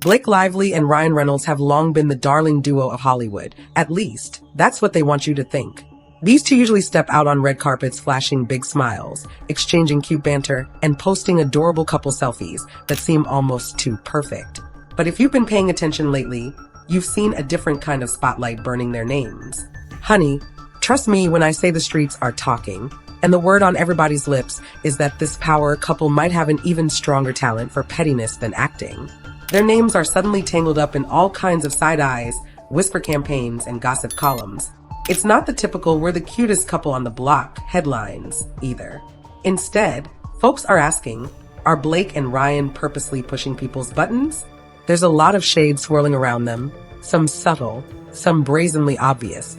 Blake Lively and Ryan Reynolds have long been the darling duo of Hollywood. At least, that's what they want you to think. These two usually step out on red carpets flashing big smiles, exchanging cute banter, and posting adorable couple selfies that seem almost too perfect. But if you've been paying attention lately, you've seen a different kind of spotlight burning their names. Honey, trust me when I say the streets are talking. And the word on everybody's lips is that this power couple might have an even stronger talent for pettiness than acting. Their names are suddenly tangled up in all kinds of side eyes, whisper campaigns, and gossip columns. It's not the typical "we're the cutest couple on the block" headlines, either. Instead, folks are asking, are Blake and Ryan purposely pushing people's buttons? There's a lot of shade swirling around them, some subtle, some brazenly obvious,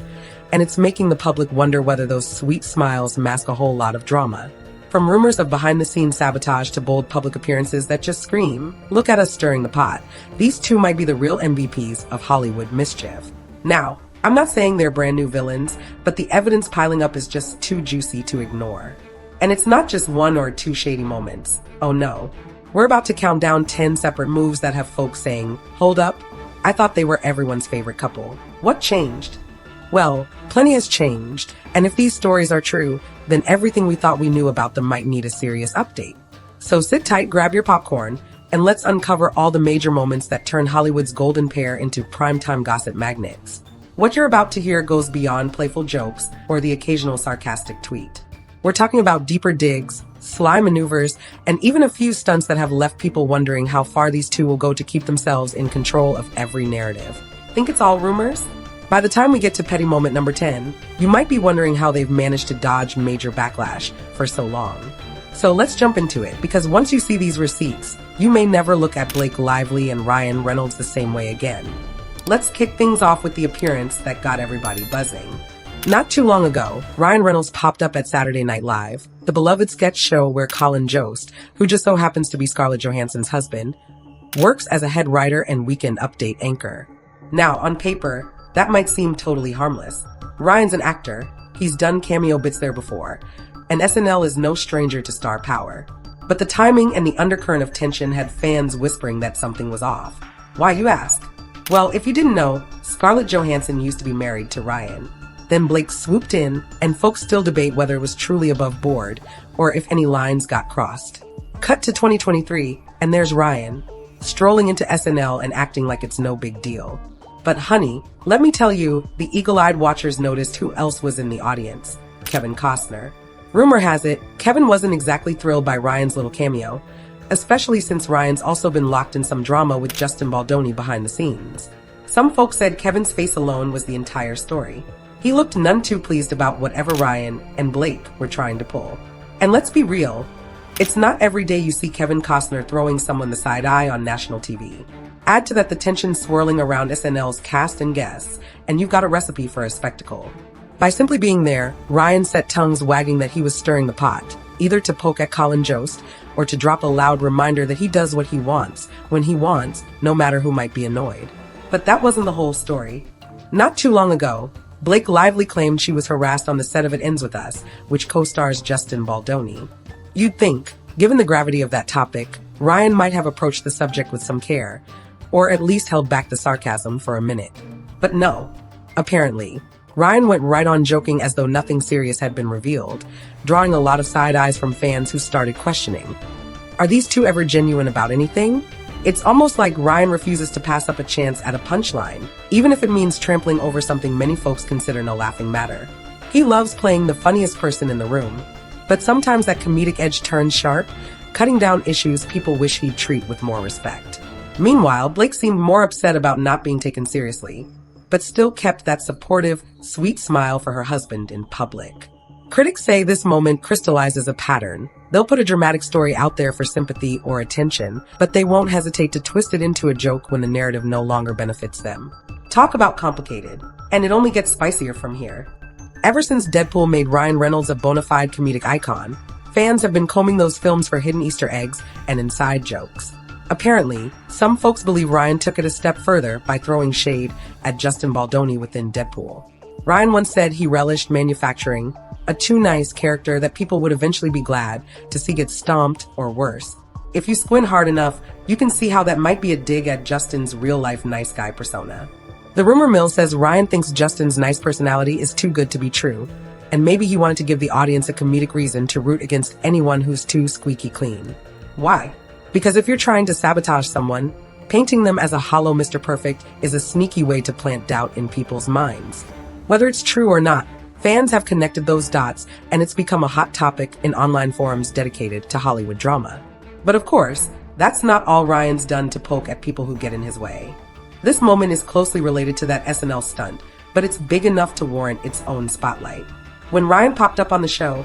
and it's making the public wonder whether those sweet smiles mask a whole lot of drama. From rumors of behind-the-scenes sabotage to bold public appearances that just scream, look at us stirring the pot. These two might be the real MVPs of Hollywood mischief. Now, I'm not saying they're brand new villains, but the evidence piling up is just too juicy to ignore. And it's not just one or two shady moments. Oh no. We're about to count down 10 separate moves that have folks saying, hold up, I thought they were everyone's favorite couple. What changed? Well, plenty has changed, and if these stories are true, then everything we thought we knew about them might need a serious update. So sit tight, grab your popcorn, and let's uncover all the major moments that turn Hollywood's golden pair into primetime gossip magnets. What you're about to hear goes beyond playful jokes or the occasional sarcastic tweet. We're talking about deeper digs, sly maneuvers, and even a few stunts that have left people wondering how far these two will go to keep themselves in control of every narrative. Think it's all rumors? By the time we get to petty moment number 10, you might be wondering how they've managed to dodge major backlash for so long. So let's jump into it, because once you see these receipts, you may never look at Blake Lively and Ryan Reynolds the same way again. Let's kick things off with the appearance that got everybody buzzing. Not too long ago, Ryan Reynolds popped up at Saturday Night Live, the beloved sketch show where Colin Jost, who just so happens to be Scarlett Johansson's husband, works as a head writer and weekend update anchor. Now, on paper, that might seem totally harmless. Ryan's an actor, he's done cameo bits there before, and SNL is no stranger to star power. But the timing and the undercurrent of tension had fans whispering that something was off. Why, you ask? Well, if you didn't know, Scarlett Johansson used to be married to Ryan. Then Blake swooped in, and folks still debate whether it was truly above board, or if any lines got crossed. Cut to 2023, and there's Ryan, strolling into SNL and acting like it's no big deal. But honey, let me tell you, the eagle-eyed watchers noticed who else was in the audience. Kevin Costner. Rumor has it, Kevin wasn't exactly thrilled by Ryan's little cameo, especially since Ryan's also been locked in some drama with Justin Baldoni behind the scenes. Some folks said Kevin's face alone was the entire story. He looked none too pleased about whatever Ryan and Blake were trying to pull. And let's be real, it's not every day you see Kevin Costner throwing someone the side eye on national TV. Add to that the tension swirling around SNL's cast and guests, and you've got a recipe for a spectacle. By simply being there, Ryan set tongues wagging that he was stirring the pot, either to poke at Colin Jost or to drop a loud reminder that he does what he wants, when he wants, no matter who might be annoyed. But that wasn't the whole story. Not too long ago, Blake Lively claimed she was harassed on the set of It Ends With Us, which co-stars Justin Baldoni. You'd think, given the gravity of that topic, Ryan might have approached the subject with some care, or at least held back the sarcasm for a minute. But no. Apparently, Ryan went right on joking as though nothing serious had been revealed, drawing a lot of side eyes from fans who started questioning. Are these two ever genuine about anything? It's almost like Ryan refuses to pass up a chance at a punchline, even if it means trampling over something many folks consider no laughing matter. He loves playing the funniest person in the room, but sometimes that comedic edge turns sharp, cutting down issues people wish he'd treat with more respect. Meanwhile, Blake seemed more upset about not being taken seriously, but still kept that supportive, sweet smile for her husband in public. Critics say this moment crystallizes a pattern. They'll put a dramatic story out there for sympathy or attention, but they won't hesitate to twist it into a joke when the narrative no longer benefits them. Talk about complicated, and it only gets spicier from here. Ever since Deadpool made Ryan Reynolds a bona fide comedic icon, fans have been combing those films for hidden Easter eggs and inside jokes. Apparently, some folks believe Ryan took it a step further by throwing shade at Justin Baldoni within Deadpool. Ryan once said he relished manufacturing a too nice character that people would eventually be glad to see get stomped or worse. If you squint hard enough, you can see how that might be a dig at Justin's real-life nice guy persona. The rumor mill says Ryan thinks Justin's nice personality is too good to be true, and maybe he wanted to give the audience a comedic reason to root against anyone who's too squeaky clean. Why? Because if you're trying to sabotage someone, painting them as a hollow Mr. Perfect is a sneaky way to plant doubt in people's minds. Whether it's true or not, fans have connected those dots, and it's become a hot topic in online forums dedicated to Hollywood drama. But of course, that's not all Ryan's done to poke at people who get in his way. This moment is closely related to that SNL stunt, but it's big enough to warrant its own spotlight. When Ryan popped up on the show,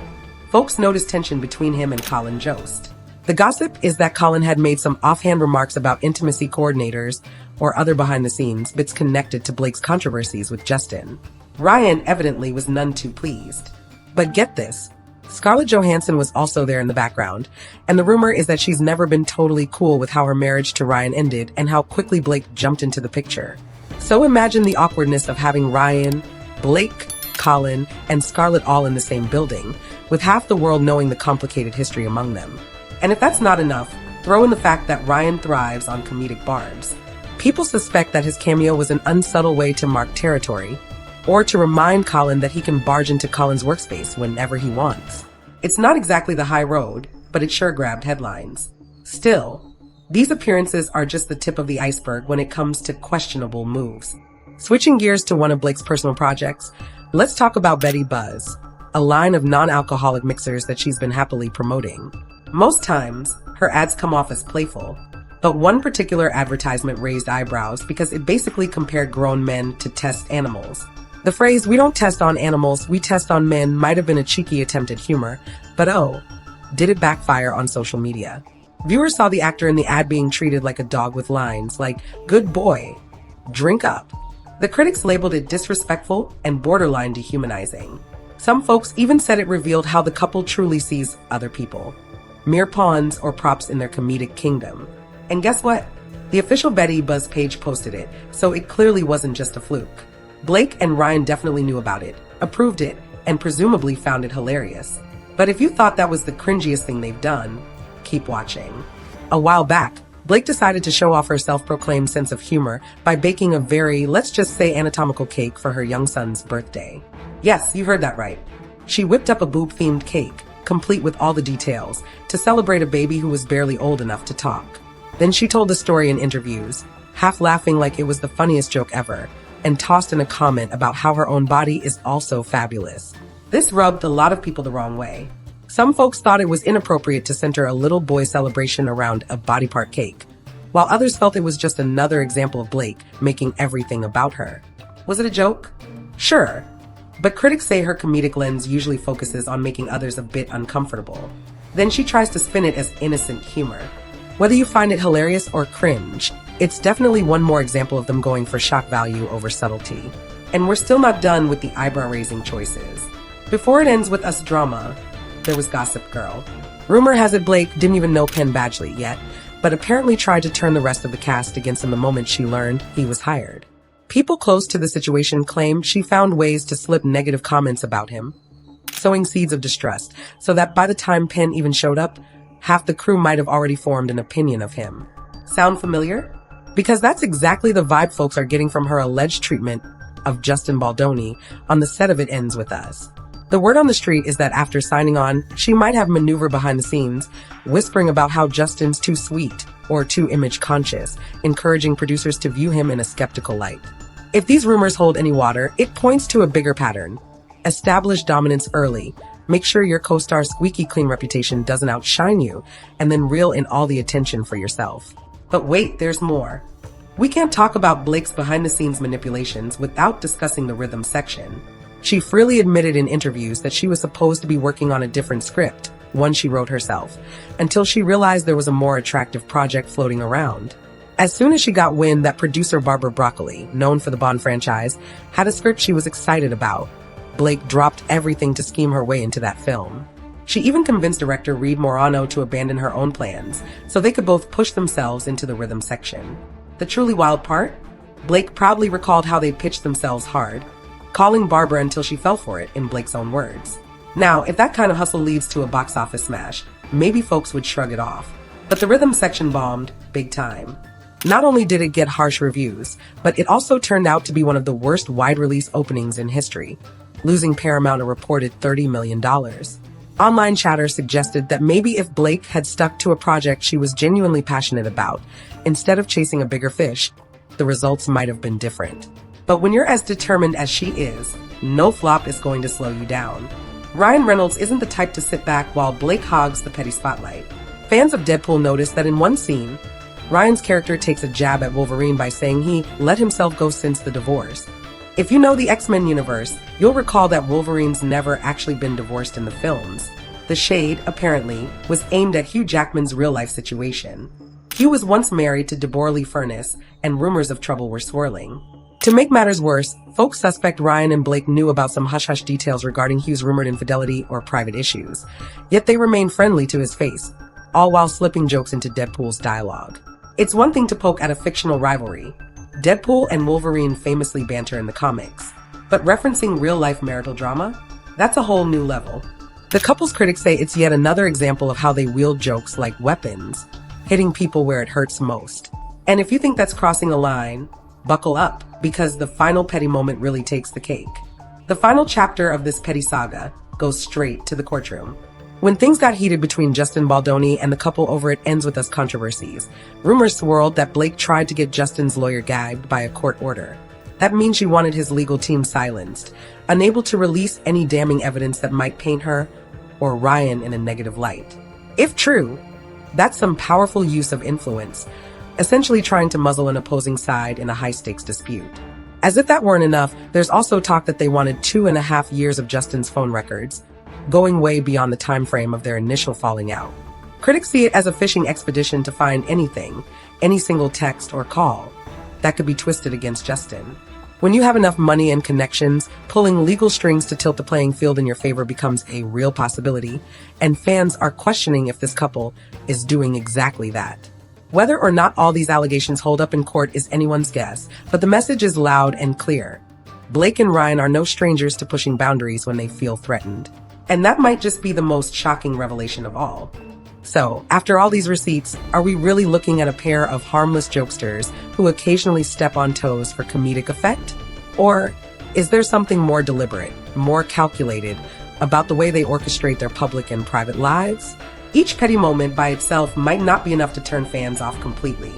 folks noticed tension between him and Colin Jost. The gossip is that Colin had made some offhand remarks about intimacy coordinators or other behind-the-scenes bits connected to Blake's controversies with Justin. Ryan evidently was none too pleased. But get this, Scarlett Johansson was also there in the background, and the rumor is that she's never been totally cool with how her marriage to Ryan ended and how quickly Blake jumped into the picture. So imagine the awkwardness of having Ryan, Blake, Colin, and Scarlett all in the same building, with half the world knowing the complicated history among them. And if that's not enough, throw in the fact that Ryan thrives on comedic barbs. People suspect that his cameo was an unsubtle way to mark territory, or to remind Colin that he can barge into Colin's workspace whenever he wants. It's not exactly the high road, but it sure grabbed headlines. Still, these appearances are just the tip of the iceberg when it comes to questionable moves. Switching gears to one of Blake's personal projects, let's talk about Betty Buzz, a line of non-alcoholic mixers that she's been happily promoting. Most times, her ads come off as playful, but one particular advertisement raised eyebrows because it basically compared grown men to test animals. The phrase, "we don't test on animals, we test on men," might have been a cheeky attempt at humor, but oh, did it backfire on social media. Viewers saw the actor in the ad being treated like a dog with lines like, "Good boy, drink up." The critics labeled it disrespectful and borderline dehumanizing. Some folks even said it revealed how the couple truly sees other people, mere pawns or props in their comedic kingdom. And guess what? The official Betty Buzz page posted it, so it clearly wasn't just a fluke. Blake and Ryan definitely knew about it, approved it, and presumably found it hilarious. But if you thought that was the cringiest thing they've done, keep watching. A while back, Blake decided to show off her self-proclaimed sense of humor by baking a very, let's just say, anatomical cake for her young son's birthday. Yes, you heard that right. She whipped up a boob-themed cake, complete with all the details, to celebrate a baby who was barely old enough to talk. Then she told the story in interviews, half laughing like it was the funniest joke ever, and tossed in a comment about how her own body is also fabulous. This rubbed a lot of people the wrong way. Some folks thought it was inappropriate to center a little boy celebration around a body part cake, while others felt it was just another example of Blake making everything about her. Was it a joke? Sure. But critics say her comedic lens usually focuses on making others a bit uncomfortable. Then she tries to spin it as innocent humor. Whether you find it hilarious or cringe, it's definitely one more example of them going for shock value over subtlety. And we're still not done with the eyebrow-raising choices. Before it ends with us drama, there was Gossip Girl. Rumor has it Blake didn't even know Penn Badgley yet, but apparently tried to turn the rest of the cast against him the moment she learned he was hired. People close to the situation claimed she found ways to slip negative comments about him, sowing seeds of distrust, so that by the time Penn even showed up, half the crew might have already formed an opinion of him. Sound familiar? Because that's exactly the vibe folks are getting from her alleged treatment of Justin Baldoni on the set of It Ends With Us. The word on the street is that after signing on, she might have maneuvered behind the scenes, whispering about how Justin's too sweet or too image conscious, encouraging producers to view him in a skeptical light. If these rumors hold any water, it points to a bigger pattern. Establish dominance early, make sure your co-star's squeaky clean reputation doesn't outshine you, and then reel in all the attention for yourself. But wait, there's more. We can't talk about Blake's behind-the-scenes manipulations without discussing the rhythm section. She freely admitted in interviews that she was supposed to be working on a different script, one she wrote herself, until she realized there was a more attractive project floating around. As soon as she got wind that producer Barbara Broccoli, known for the Bond franchise, had a script she was excited about, Blake dropped everything to scheme her way into that film. She even convinced director Reed Morano to abandon her own plans, so they could both push themselves into the rhythm section. The truly wild part? Blake proudly recalled how they pitched themselves hard, calling Barbara until she fell for it, in Blake's own words. Now, if that kind of hustle leads to a box office smash, maybe folks would shrug it off. But the rhythm section bombed big time. Not only did it get harsh reviews, but it also turned out to be one of the worst wide-release openings in history, losing Paramount a reported $30 million. Online chatter suggested that maybe if Blake had stuck to a project she was genuinely passionate about, instead of chasing a bigger fish, the results might have been different. But when you're as determined as she is, no flop is going to slow you down. Ryan Reynolds isn't the type to sit back while Blake hogs the petty spotlight. Fans of Deadpool noticed that in one scene, Ryan's character takes a jab at Wolverine by saying he let himself go since the divorce. If you know the X-Men universe, you'll recall that Wolverine's never actually been divorced in the films. The shade, apparently, was aimed at Hugh Jackman's real-life situation. Hugh was once married to Deborah Lee Furness, and rumors of trouble were swirling. To make matters worse, folks suspect Ryan and Blake knew about some hush-hush details regarding Hugh's rumored infidelity or private issues. Yet they remained friendly to his face, all while slipping jokes into Deadpool's dialogue. It's one thing to poke at a fictional rivalry. Deadpool and Wolverine famously banter in the comics. But referencing real-life marital drama? That's a whole new level. The couple's critics say it's yet another example of how they wield jokes like weapons, hitting people where it hurts most. And if you think that's crossing a line, buckle up, because the final petty moment really takes the cake. The final chapter of this petty saga goes straight to the courtroom. When things got heated between Justin Baldoni and the couple over It Ends With Us controversies, rumors swirled that Blake tried to get Justin's lawyer gagged by a court order. That means she wanted his legal team silenced, unable to release any damning evidence that might paint her or Ryan in a negative light. If true, that's some powerful use of influence, essentially trying to muzzle an opposing side in a high-stakes dispute. As if that weren't enough, there's also talk that they wanted 2.5 years of Justin's phone records, going way beyond the time frame of their initial falling out. Critics see it as a fishing expedition to find anything, any single text or call, that could be twisted against Justin. When you have enough money and connections, pulling legal strings to tilt the playing field in your favor becomes a real possibility, and fans are questioning if this couple is doing exactly that. Whether or not all these allegations hold up in court is anyone's guess, but the message is loud and clear. Blake and Ryan are no strangers to pushing boundaries when they feel threatened. And that might just be the most shocking revelation of all. So, after all these receipts, are we really looking at a pair of harmless jokesters who occasionally step on toes for comedic effect? Or is there something more deliberate, more calculated about the way they orchestrate their public and private lives? Each petty moment by itself might not be enough to turn fans off completely.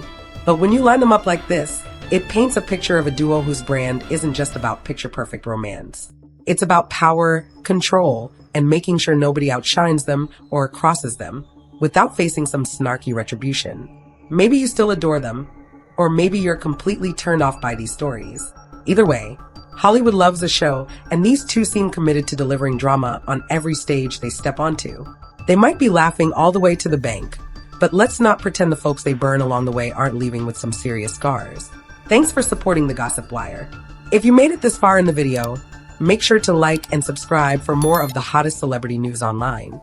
But when you line them up like this, it paints a picture of a duo whose brand isn't just about picture-perfect romance. It's about power, control, and making sure nobody outshines them or crosses them without facing some snarky retribution. Maybe you still adore them, or maybe you're completely turned off by these stories. Either way, Hollywood loves a show, and these two seem committed to delivering drama on every stage they step onto. They might be laughing all the way to the bank, but let's not pretend the folks they burn along the way aren't leaving with some serious scars. Thanks for supporting the Gossip Wire. If you made it this far in the video, make sure to like and subscribe for more of the hottest celebrity news online.